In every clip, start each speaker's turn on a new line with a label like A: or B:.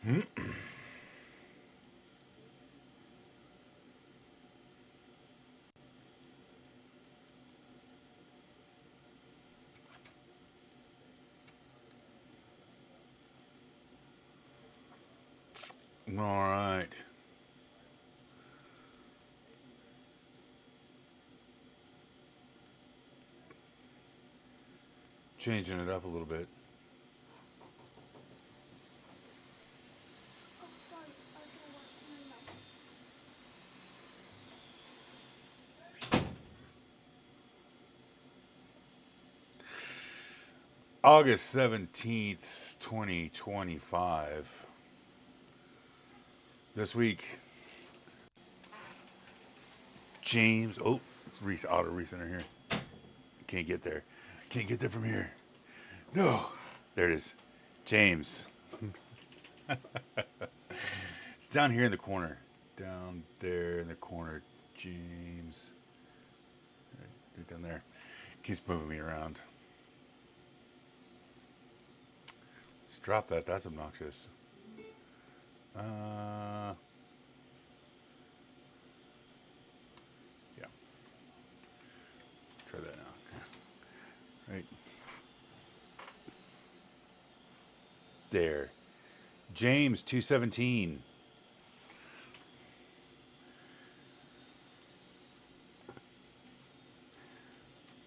A: All right. Changing it up a little bit. August 17th, 2025. This week, James. Oh, it's auto recenter here. Can't get there. Can't get there from here. No. There it is. James. It's down here in the corner. Down there in the corner. James. Right down there. Keeps moving me around. Let's drop that. That's obnoxious. Yeah. Try that now. Right. There. James 2:17.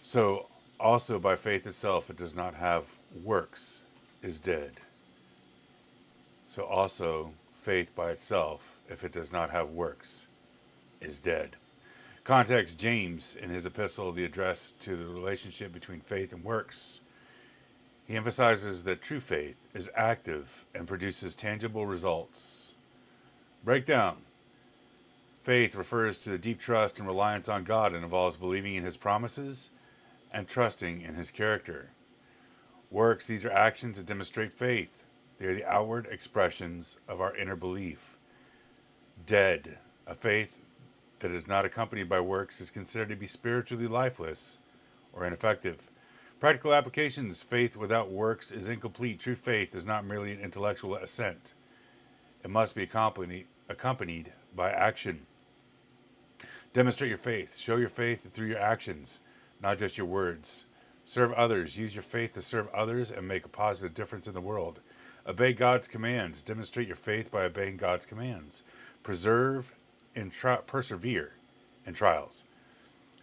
A: So also by faith itself it does not have works is dead. So also faith by itself, if it does not have works, is dead. Context: James, in his epistle, the address to the relationship between faith and works, he emphasizes that true faith is active and produces tangible results. Breakdown: faith refers to the deep trust and reliance on God and involves believing in his promises and trusting in his character. Works: these are actions that demonstrate faith. They are the outward expressions of our inner belief. Dead: a faith that is not accompanied by works is considered to be spiritually lifeless or ineffective. Practical applications: faith without works is incomplete. True faith is not merely an intellectual assent, it must be accompanied by action. Demonstrate your faith. Show your faith through your actions, not just your words. Serve others. Use your faith to serve others and make a positive difference in the world. Obey God's commands. Demonstrate your faith by obeying God's commands. Persevere in trials.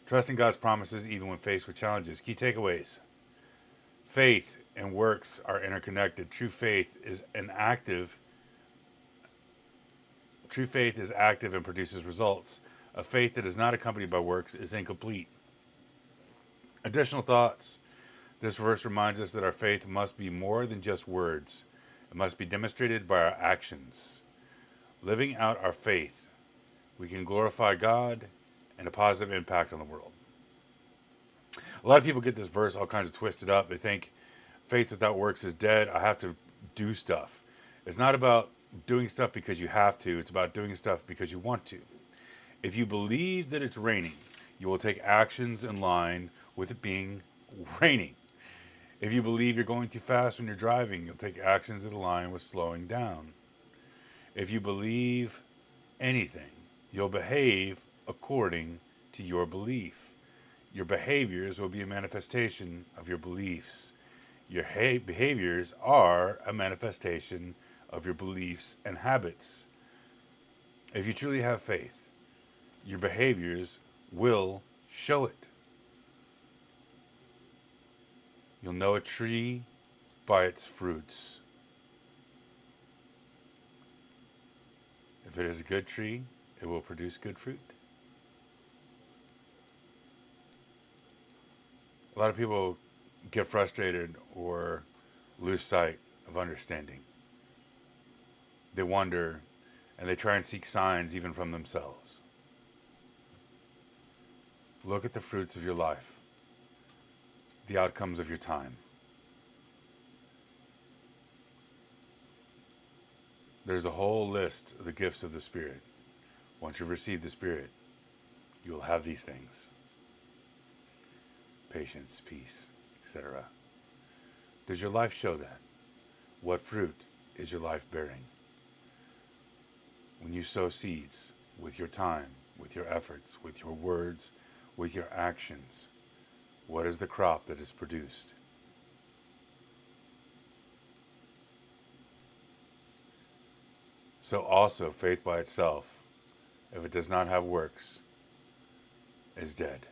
A: Trust in God's promises even when faced with challenges. Key takeaways: faith and works are interconnected. True faith is active and produces results. A faith that is not accompanied by works is incomplete. Additional thoughts: this verse reminds us that our faith must be more than just words. It must be demonstrated by our actions. Living out our faith, we can glorify God and a positive impact on the world. A lot of people get this verse all kinds of twisted up. They think faith without works is dead. I have to do stuff. It's not about doing stuff because you have to. It's about doing stuff because you want to. If you believe that it's raining, you will take actions in line with it being raining. If you believe you're going too fast when you're driving, you'll take actions that align with slowing down. If you believe anything, you'll behave according to your belief. Your behaviors will be a manifestation of your beliefs. Your behaviors are a manifestation of your beliefs and habits. If you truly have faith, your behaviors will show it. You'll know a tree by its fruits. If it is a good tree, it will produce good fruit. A lot of people get frustrated or lose sight of understanding. They wonder and they try and seek signs even from themselves. Look at the fruits of your life, the outcomes of your time. There's a whole list of the gifts of the Spirit. Once you've received the Spirit, you will have these things: patience, peace, etc. Does your life show that? What fruit is your life bearing? when you sow seeds with your time, with your efforts, with your words, with your actions, what is the crop that is produced? So also, faith by itself, if it does not have works, is dead.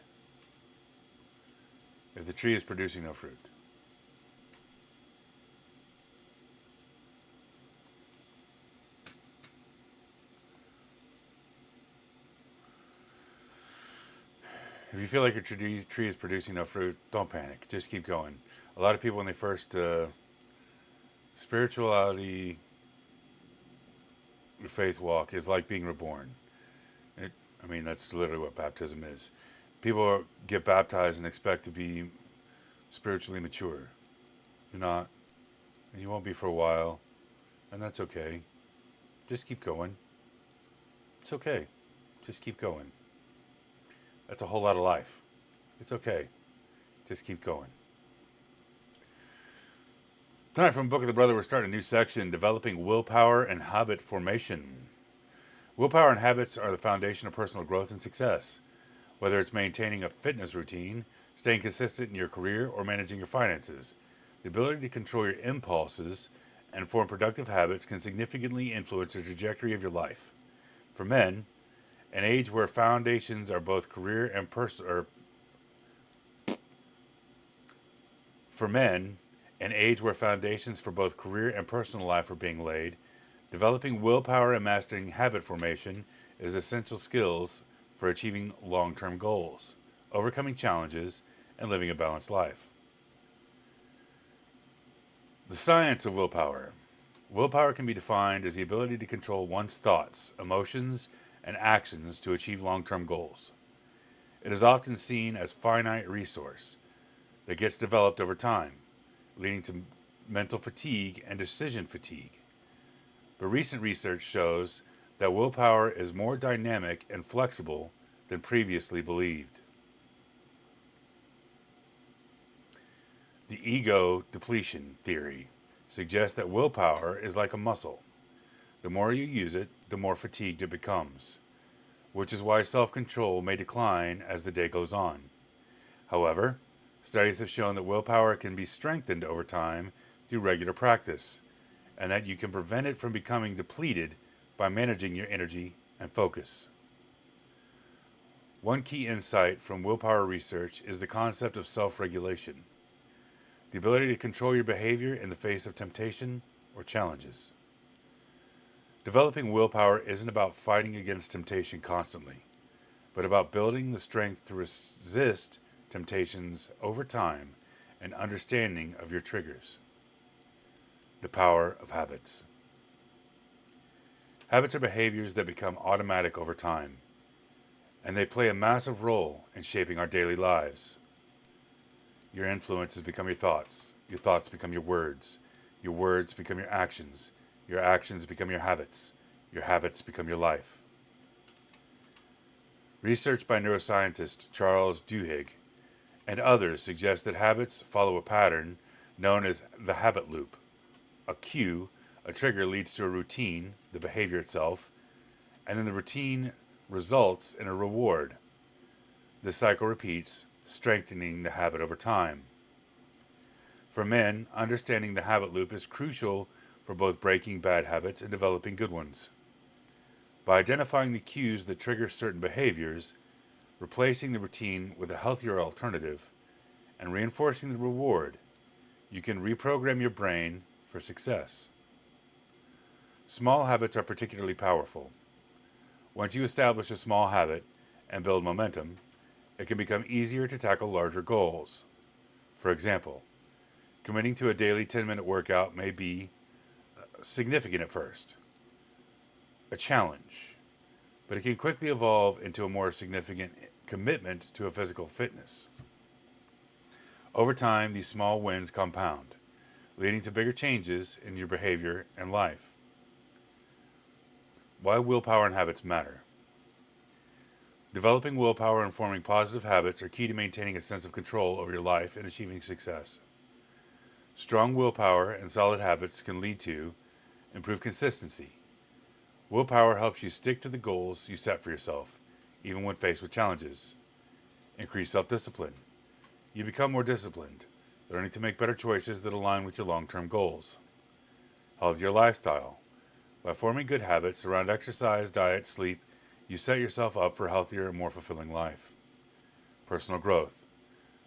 A: If the tree is producing no fruit. If you feel like your tree is producing no fruit, don't panic. Just keep going. A lot of people, when they first spirituality, faith walk is like being reborn. I mean, that's literally what baptism is. People get baptized and expect to be spiritually mature. You're not, and you won't be for a while, and that's okay. Just keep going. It's okay. Just keep going. That's a whole lot of life. It's okay. Just keep going. Tonight from Book of the Brother, we're starting a new section, Developing Willpower and Habit Formation. Willpower and habits are the foundation of personal growth and success. Whether it's maintaining a fitness routine, staying consistent in your career, or managing your finances, the ability to control your impulses and form productive habits can significantly influence the trajectory of your life. For men, an age where foundations are both career and personal, for men, an age where foundations for both career and personal life are being laid, developing willpower and mastering habit formation is essential skills for achieving long-term goals, overcoming challenges, and living a balanced life. The science of willpower. Willpower can be defined as the ability to control one's thoughts, emotions, and actions to achieve long-term goals. It is often seen as a finite resource that gets developed over time, leading to mental fatigue and decision fatigue. But recent research shows that willpower is more dynamic and flexible than previously believed. The ego depletion theory suggests that willpower is like a muscle. The more you use it, the more fatigued it becomes, which is why self-control may decline as the day goes on. However, studies have shown that willpower can be strengthened over time through regular practice, and that you can prevent it from becoming depleted by managing your energy and focus. One key insight from willpower research is the concept of self-regulation, the ability to control your behavior in the face of temptation or challenges. Developing willpower isn't about fighting against temptation constantly, but about building the strength to resist temptations over time and understanding of your triggers. The power of habits. Habits are behaviors that become automatic over time, and they play a massive role in shaping our daily lives. Your influences become your thoughts become your words become your actions become your habits become your life. Research by neuroscientist Charles Duhigg and others suggests that habits follow a pattern known as the habit loop. A cue, a trigger, leads to a routine, the behavior itself, and then the routine results in a reward. This cycle repeats, strengthening the habit over time. For men, understanding the habit loop is crucial for both breaking bad habits and developing good ones. By identifying the cues that trigger certain behaviors, replacing the routine with a healthier alternative, and reinforcing the reward, you can reprogram your brain for success. Small habits are particularly powerful. Once you establish a small habit and build momentum, it can become easier to tackle larger goals. For example, committing to a daily 10-minute workout may be significant at first, a challenge, but it can quickly evolve into a more significant commitment to a physical fitness. Over time, these small wins compound, leading to bigger changes in your behavior and life. Why willpower and habits matter. Developing willpower and forming positive habits are key to maintaining a sense of control over your life and achieving success. Strong willpower and solid habits can lead to improved consistency, Willpower helps you stick to the goals you set for yourself, even when faced with challenges. Increase self-discipline. You become more disciplined, learning to make better choices that align with your long-term goals. Healthier lifestyle. By forming good habits around exercise, diet, sleep, you set yourself up for a healthier and more fulfilling life. Personal growth.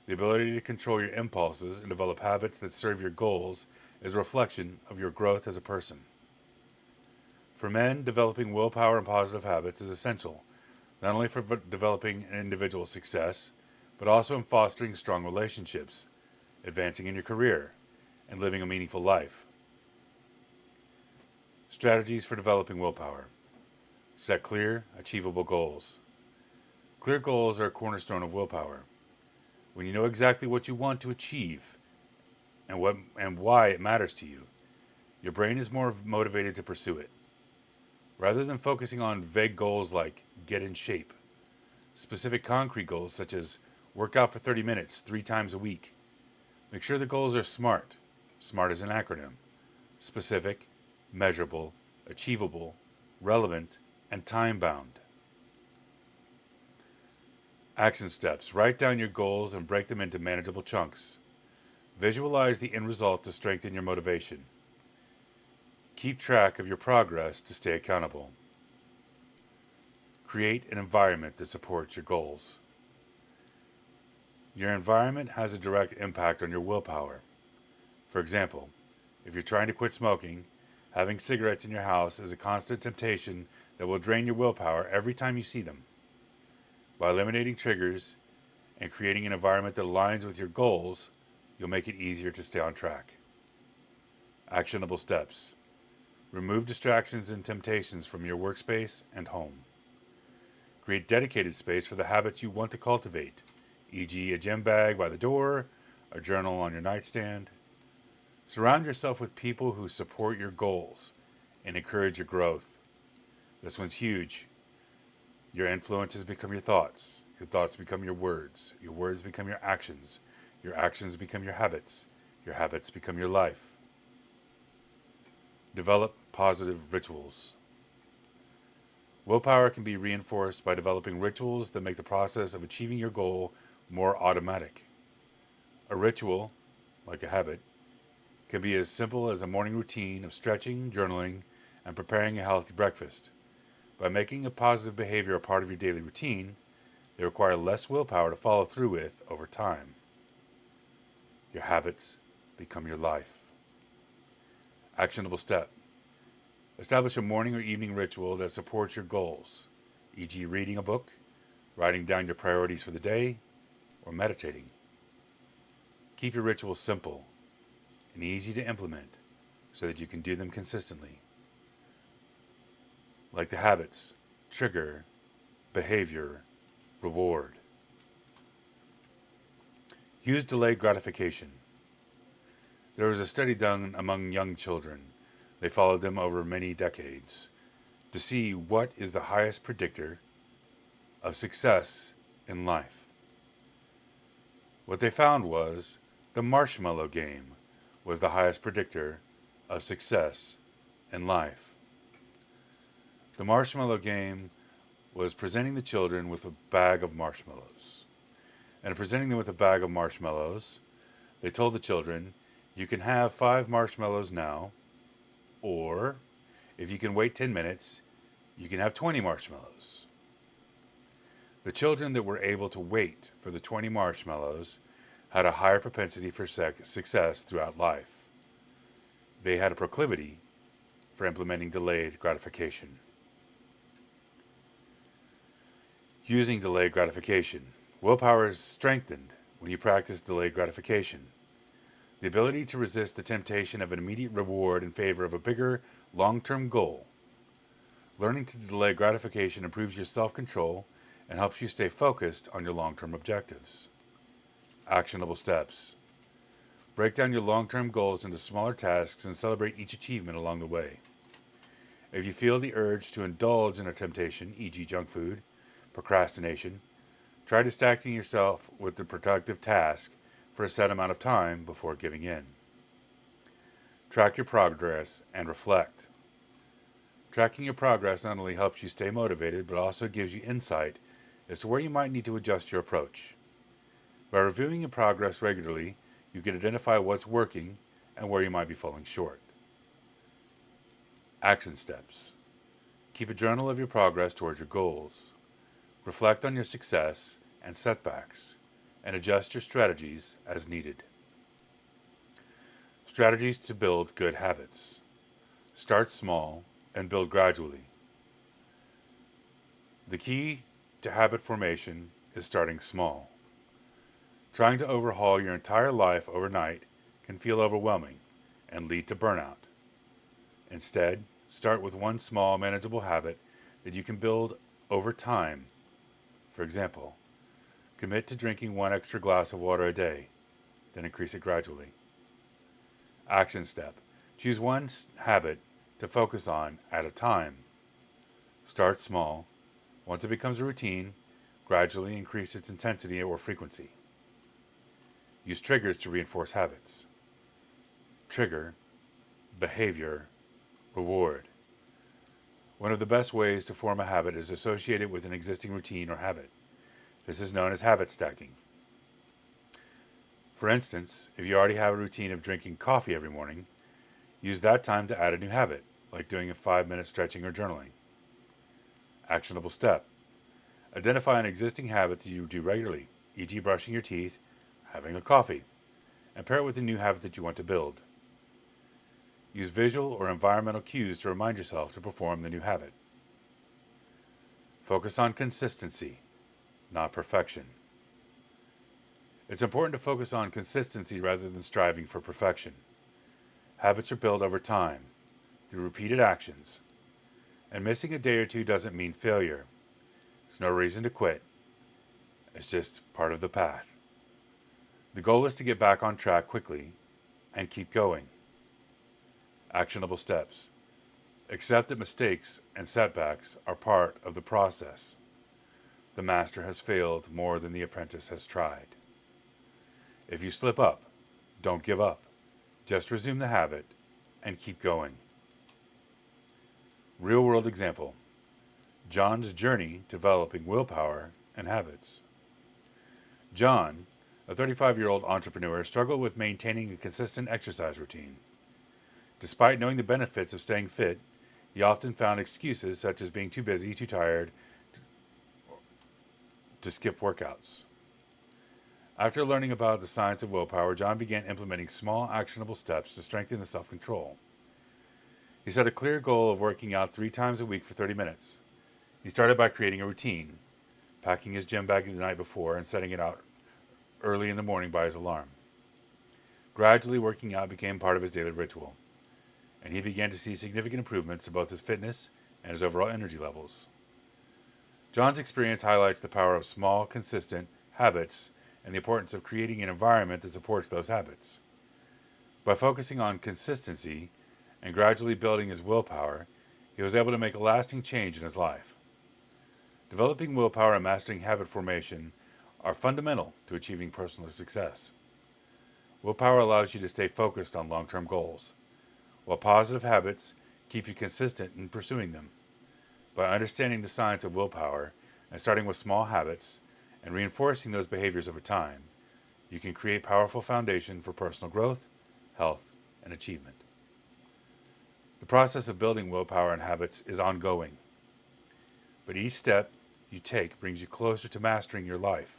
A: The ability to control your impulses and develop habits that serve your goals is a reflection of your growth as a person. For men, developing willpower and positive habits is essential, not only for developing an individual's success, but also in fostering strong relationships, advancing in your career, and living a meaningful life. Strategies for developing willpower. Set clear, achievable goals. Clear goals are a cornerstone of willpower. When you know exactly what you want to achieve and why it matters to you, your brain is more motivated to pursue it. Rather than focusing on vague goals like get in shape, specific concrete goals such as work out for 30 minutes 3 times a week. Make sure the goals are SMART. SMART is an acronym. Specific, measurable, achievable, relevant, and time-bound. Action steps. Write down your goals and break them into manageable chunks. Visualize the end result to strengthen your motivation. Keep track of your progress to stay accountable. Create an environment that supports your goals. Your environment has a direct impact on your willpower. For example, if you're trying to quit smoking, having cigarettes in your house is a constant temptation that will drain your willpower every time you see them. By eliminating triggers and creating an environment that aligns with your goals, you'll make it easier to stay on track. Actionable steps. Remove distractions and temptations from your workspace and home. Create dedicated space for the habits you want to cultivate, e.g., a gym bag by the door, a journal on your nightstand. Surround yourself with people who support your goals and encourage your growth. This one's huge. Your influences become your thoughts become your words become your actions become your habits become your life. Develop positive rituals. Willpower can be reinforced by developing rituals that make the process of achieving your goal more automatic. A ritual, like a habit, can be as simple as a morning routine of stretching, journaling, and preparing a healthy breakfast. By making a positive behavior a part of your daily routine, they require less willpower to follow through with over time. Your habits become your life. Actionable step. Establish a morning or evening ritual that supports your goals, e.g., reading a book, writing down your priorities for the day, or meditating. Keep your rituals simple and easy to implement so that you can do them consistently. Like the habits, trigger, behavior, reward. Use delayed gratification. There was a study done among young children. They followed them over many decades to see what is the highest predictor of success in life. What they found was the marshmallow game was the highest predictor of success in life. The marshmallow game was presenting the children with a bag of marshmallows. And presenting them with a bag of marshmallows, they told the children, you can have 5 marshmallows now, or if you can wait 10 minutes, you can have 20 marshmallows. The children that were able to wait for the 20 marshmallows had a higher propensity for success throughout life. They had a proclivity for implementing delayed gratification. Using delayed gratification. Willpower is strengthened when you practice delayed gratification. The ability to resist the temptation of an immediate reward in favor of a bigger, long-term goal. Learning to delay gratification improves your self-control and helps you stay focused on your long-term objectives. Actionable steps. Break down your long-term goals into smaller tasks and celebrate each achievement along the way. If you feel the urge to indulge in a temptation, e.g., junk food, procrastination, try distracting yourself with the productive task for a set amount of time before giving in. Track your progress and reflect. Tracking your progress not only helps you stay motivated, but also gives you insight as to where you might need to adjust your approach. By reviewing your progress regularly, you can identify what's working and where you might be falling short. Action steps. Keep a journal of your progress towards your goals. Reflect on your success and setbacks, and adjust your strategies as needed. Strategies to build good habits. Start small and build gradually. The key to habit formation is starting small. Trying to overhaul your entire life overnight can feel overwhelming and lead to burnout. Instead, start with one small, manageable habit that you can build over time. For example, commit to drinking one extra glass of water a day, then increase it gradually. Action step. Choose one habit to focus on at a time. Start small. Once it becomes a routine, gradually increase its intensity or frequency. Use triggers to reinforce habits. Trigger, behavior, reward. One of the best ways to form a habit is associated with an existing routine or habit. This is known as habit stacking. For instance, if you already have a routine of drinking coffee every morning, use that time to add a new habit, like doing a 5-minute stretching or journaling. Actionable step. Identify an existing habit that you do regularly, e.g. brushing your teeth, having a coffee, and pair it with a new habit that you want to build. Use visual or environmental cues to remind yourself to perform the new habit. Focus on consistency, not perfection. It's important to focus on consistency rather than striving for perfection. Habits are built over time, through repeated actions, and missing a day or two doesn't mean failure. It's no reason to quit. It's just part of the path. The goal is to get back on track quickly and keep going. Actionable steps. Accept that mistakes and setbacks are part of the process. The master has failed more than the apprentice has tried. If you slip up, don't give up. Just resume the habit and keep going. Real-world example. John's journey developing willpower and habits. John, a 35-year-old entrepreneur, struggled with maintaining a consistent exercise routine. Despite knowing the benefits of staying fit, he often found excuses such as being too busy, too tired to skip workouts. After learning about the science of willpower, John began implementing small, actionable steps to strengthen his self-control. He set a clear goal of working out 3 times a week for 30 minutes. He started by creating a routine, packing his gym bag the night before and setting it out early in the morning by his alarm. Gradually, working out became part of his daily ritual, and he began to see significant improvements to both his fitness and his overall energy levels. John's experience highlights the power of small, consistent habits and the importance of creating an environment that supports those habits. By focusing on consistency and gradually building his willpower, he was able to make a lasting change in his life. Developing willpower and mastering habit formation are fundamental to achieving personal success. Willpower allows you to stay focused on long-term goals, while positive habits keep you consistent in pursuing them. By understanding the science of willpower and starting with small habits and reinforcing those behaviors over time, you can create a powerful foundation for personal growth, health, and achievement. The process of building willpower and habits is ongoing, but each step you take brings you closer to mastering your life.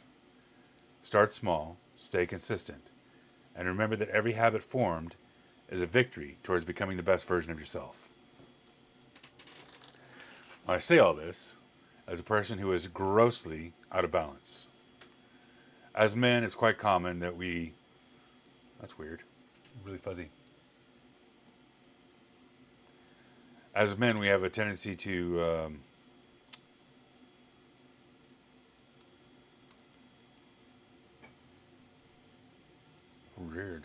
A: Start small, stay consistent, and remember that every habit formed is a victory towards becoming the best version of yourself. I say all this as a person who is grossly out of balance. As men, it's quite common that that's weird, really fuzzy. As men, we have a tendency to weird.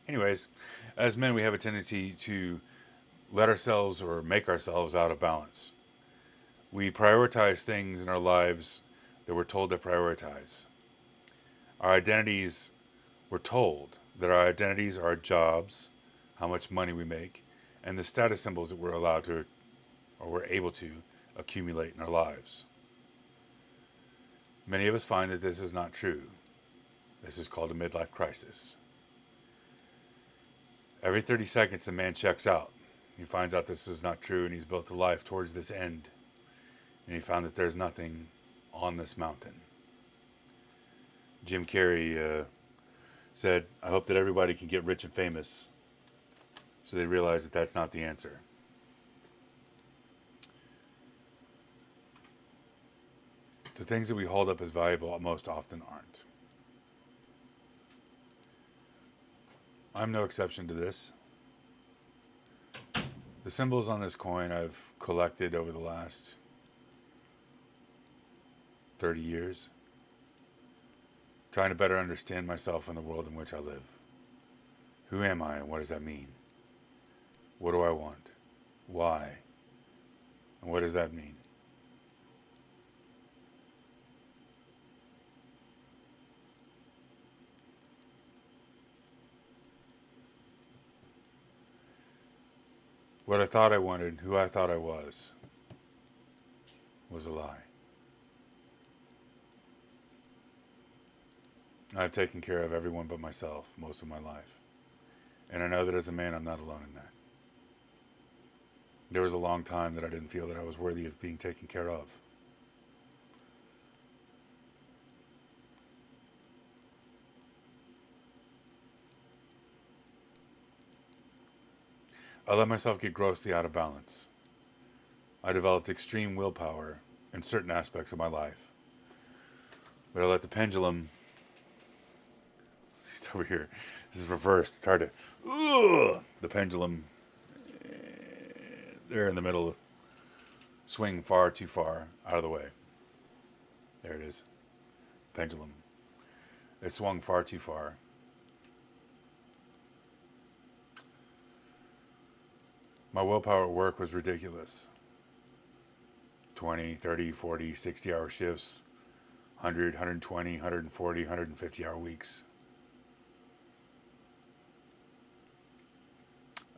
A: Anyways, as men, we have a tendency to let ourselves or make ourselves out of balance. We prioritize things in our lives that we're told to prioritize. Our identities, we're told that our identities are our jobs, how much money we make, and the status symbols that we're allowed to, or we're able to, accumulate in our lives. Many of us find that this is not true. This is called a midlife crisis. Every 30 seconds, a man checks out. He finds out this is not true, and he's built a life towards this end. And he found that there's nothing on this mountain. Jim Carrey said, I hope that everybody can get rich and famous. So they realize that that's not the answer. The things that we hold up as valuable most often aren't. I'm no exception to this. The symbols on this coin I've collected over the last 30 years, trying to better understand myself and the world in which I live. Who am I and what does that mean? What do I want? Why? And what does that mean? What I thought I wanted, who I thought I was a lie. I've taken care of everyone but myself most of my life. And I know that as a man, I'm not alone in that. There was a long time that I didn't feel that I was worthy of being taken care of. I let myself get grossly out of balance. I developed extreme willpower in certain aspects of my life. But I let the pendulum... It's over here. This is reversed. It's hard to... The pendulum... There in the middle. Swing far too far out of the way. There it is. Pendulum. It swung far too far. My willpower at work was ridiculous. 20, 30, 40, 60-hour shifts, 100, 120, 140, 150-hour weeks.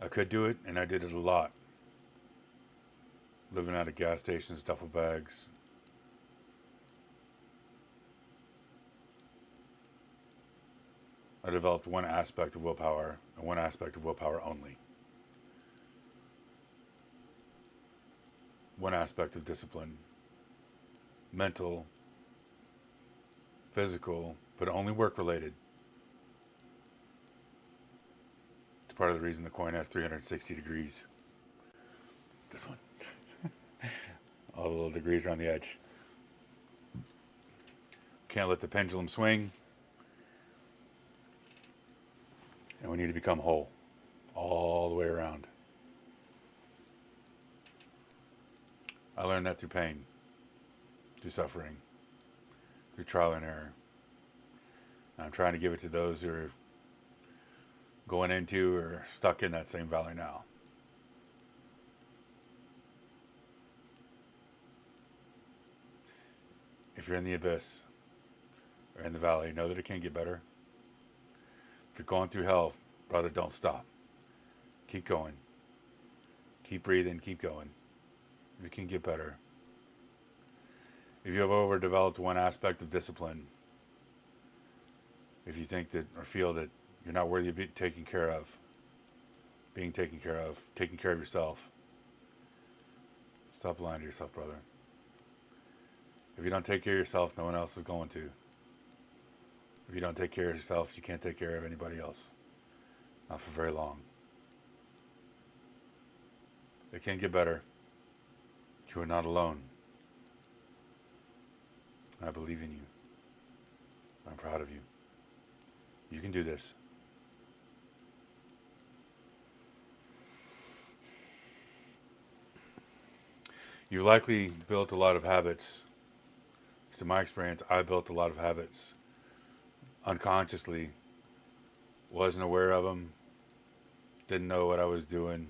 A: I could do it, and I did it a lot. Living out of gas stations, duffel bags. I developed one aspect of willpower, and one aspect of willpower only. One aspect of discipline. Mental, physical, but only work-related. It's part of the reason the coin has 360 degrees. This one. All the little degrees around the edge. Can't let the pendulum swing. And we need to become whole. All the way around. I learned that through pain. Through suffering. Through trial and error. And I'm trying to give it to those who are going into or stuck in that same valley now. If you're in the abyss or in the valley, know that it can get better. If you're going through hell, brother, don't stop. Keep going. Keep breathing, keep going. It can get better. If you have overdeveloped one aspect of discipline, if you think that or feel that you're not worthy of being taken care of, taking care of yourself, stop lying to yourself, brother. If you don't take care of yourself, no one else is going to. If you don't take care of yourself, you can't take care of anybody else. Not for very long. It can get better. You are not alone. I believe in you. I'm proud of you. You can do this. You've likely built a lot of habits. In my experience, I built a lot of habits unconsciously. Wasn't aware of them. Didn't know what I was doing.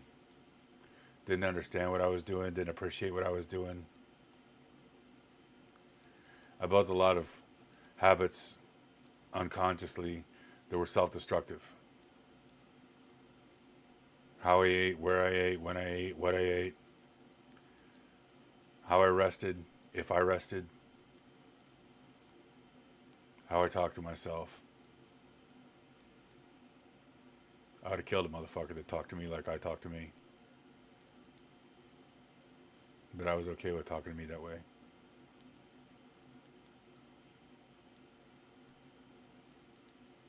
A: Didn't understand what I was doing. Didn't appreciate what I was doing. I built a lot of habits unconsciously that were self-destructive. How I ate, where I ate, when I ate, what I ate, how I rested, if I rested, how I talked to myself. I would have killed a motherfucker that talked to me like I talked to me. But I was okay with talking to me that way.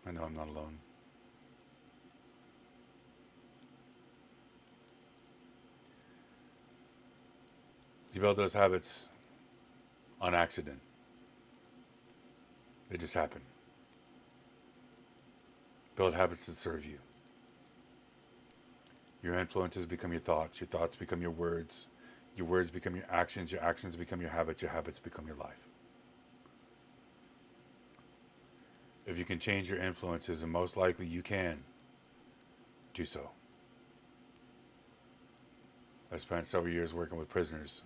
A: I know I'm not alone. You build those habits on accident. They just happen. Build habits that serve you. Your influences become your thoughts become your words become your actions become your habits become your life. If you can change your influences, and most likely you can, do so. I spent several years working with prisoners.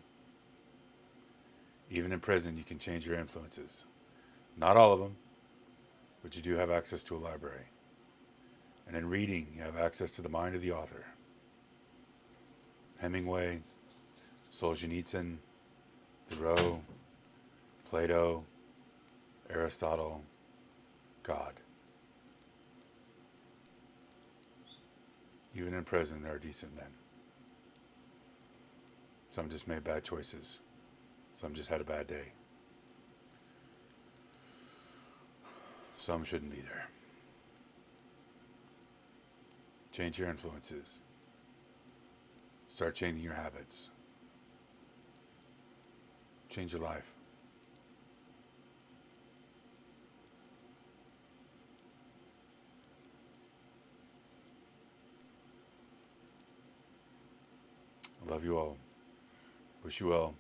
A: Even in prison, you can change your influences. Not all of them, but you do have access to a library. And in reading, you have access to the mind of the author. Hemingway, Solzhenitsyn, Thoreau, Plato, Aristotle, God. Even in prison, there are decent men. Some just made bad choices. Some just had a bad day. Some shouldn't be there. Change your influences. Start changing your habits. Change your life. I love you all. Wish you well.